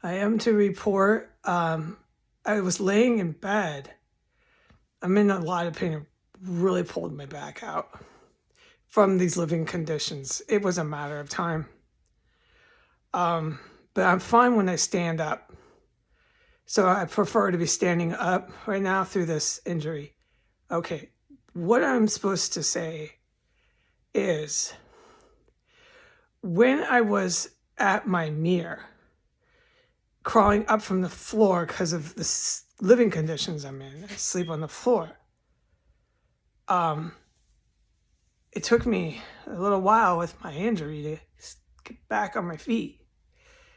I am to report, I was laying in bed. I'm in a lot of pain. It really pulled my back out from these living conditions. It was a matter of time. But I'm fine when I stand up. So I prefer to be standing up right now through this injury. Okay, what I'm supposed to say is when I was at my mirror, crawling up from the floor because of the living conditions I'm in, I sleep on the floor. It took me a little while with my injury to get back on my feet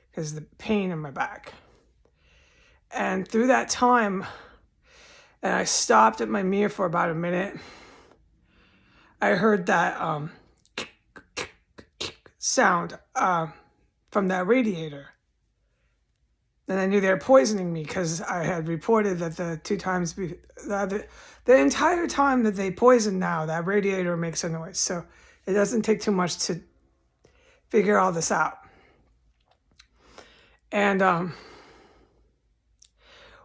because of the pain in my back. And through that time, and I stopped at my mirror for about a minute, I heard that sound from that radiator. And I knew they were poisoning me because I had reported that the entire time that they poison now, that radiator makes a noise. So it doesn't take too much to figure all this out. And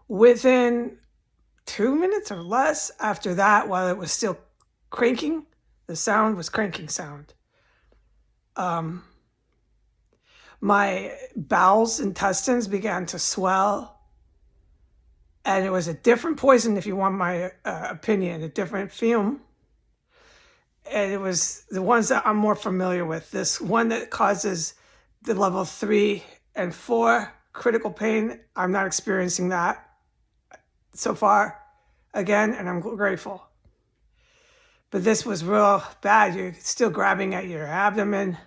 within 2 minutes or less after that, while it was still cranking, the sound was cranking sound. My bowels, intestines began to swell, and it was a different poison, if you want my opinion, a different fume. And it was the ones that I'm more familiar with. This one that causes the level 3 and 4 critical pain, I'm not experiencing that so far again, and I'm grateful. But this was real bad. You're still grabbing at your abdomen.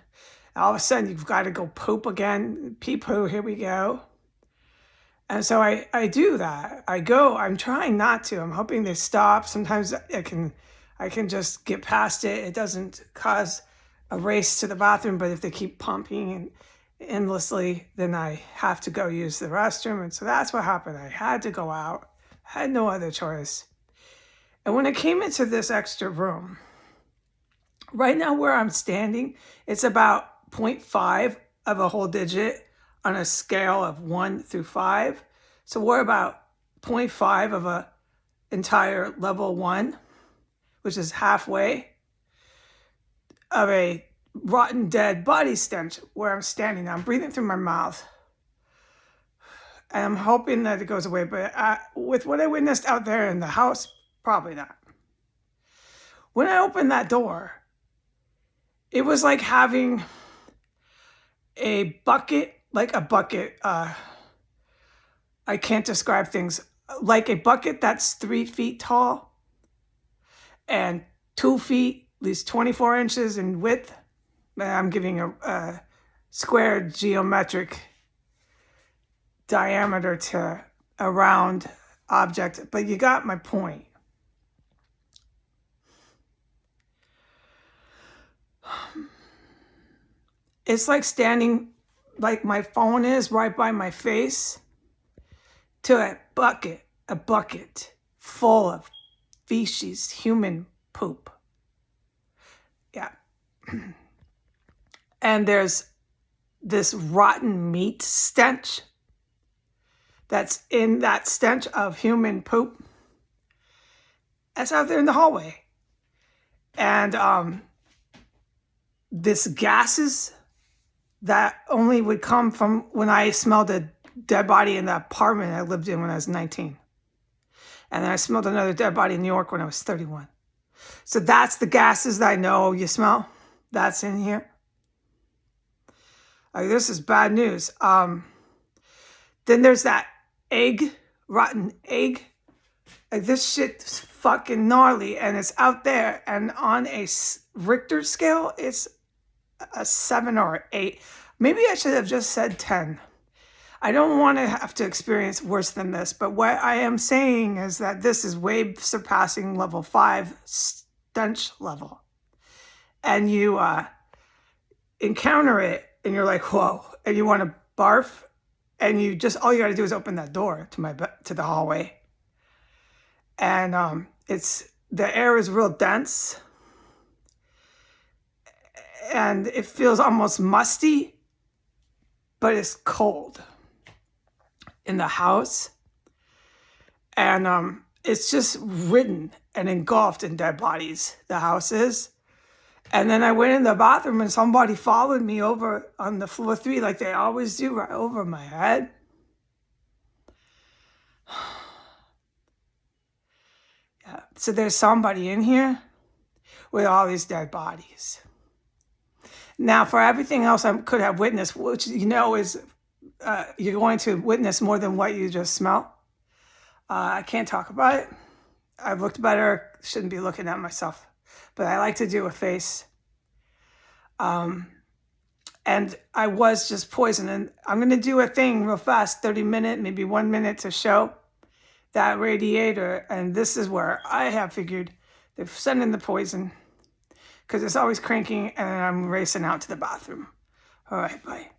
All of a sudden, you've got to go poop again. Pee-poo, here we go. And so I do that. I go. I'm trying not to. I'm hoping they stop. Sometimes I can just get past it. It doesn't cause a race to the bathroom, but if they keep pumping and endlessly, then I have to go use the restroom. And so that's what happened. I had to go out. I had no other choice. And when I came into this extra room, right now where I'm standing, it's about 0.5 of a whole digit on a scale of 1 through 5. So we're about 0.5 of a entire level 1, which is halfway of a rotten dead body stench where I'm standing. I'm breathing through my mouth. And I'm hoping that it goes away. But with what I witnessed out there in the house, probably not. When I opened that door, it was like having a bucket, I can't describe things, like a bucket that's 3 feet tall and 2 feet, at least 24 inches in width. I'm giving a square geometric diameter to a round object, but you got my point. It's like standing, like my phone is right by my face, to a bucket full of feces, human poop. Yeah. And there's this rotten meat stench that's in that stench of human poop. That's out there in the hallway. And this gases that only would come from when I smelled a dead body in the apartment I lived in when I was 19. And then I smelled another dead body in New York when I was 31. So that's the gases that I know you smell. That's in here. Like, this is bad news. Then there's that rotten egg. Like, this shit's fucking gnarly, and it's out there. And on a Richter scale, it's a 7 or 8. Maybe I should have just said 10. I don't want to have to experience worse than this, but what I am saying is that this is way surpassing level 5 stench level. And you encounter it, and you're like, whoa, and you want to barf, and all you got to do is open that door to the hallway. And the air is real dense, and it feels almost musty, but it's cold. in the house. And it's just ridden and engulfed in dead bodies, the house is. And then I went in the bathroom and somebody followed me over on the floor 3 like they always do, right over my head. Yeah. So there's somebody in here with all these dead bodies. Now, for everything else I could have witnessed, which is you're going to witness more than what you just smell. I can't talk about it. I've looked better. Shouldn't be looking at myself. But I like to do a face. And I was just poisoned. And I'm going to do a thing real fast, 30-minute, maybe 1 minute to show that radiator. And this is where I have figured they're sending the poison because it's always cranking and I'm racing out to the bathroom. All right, bye.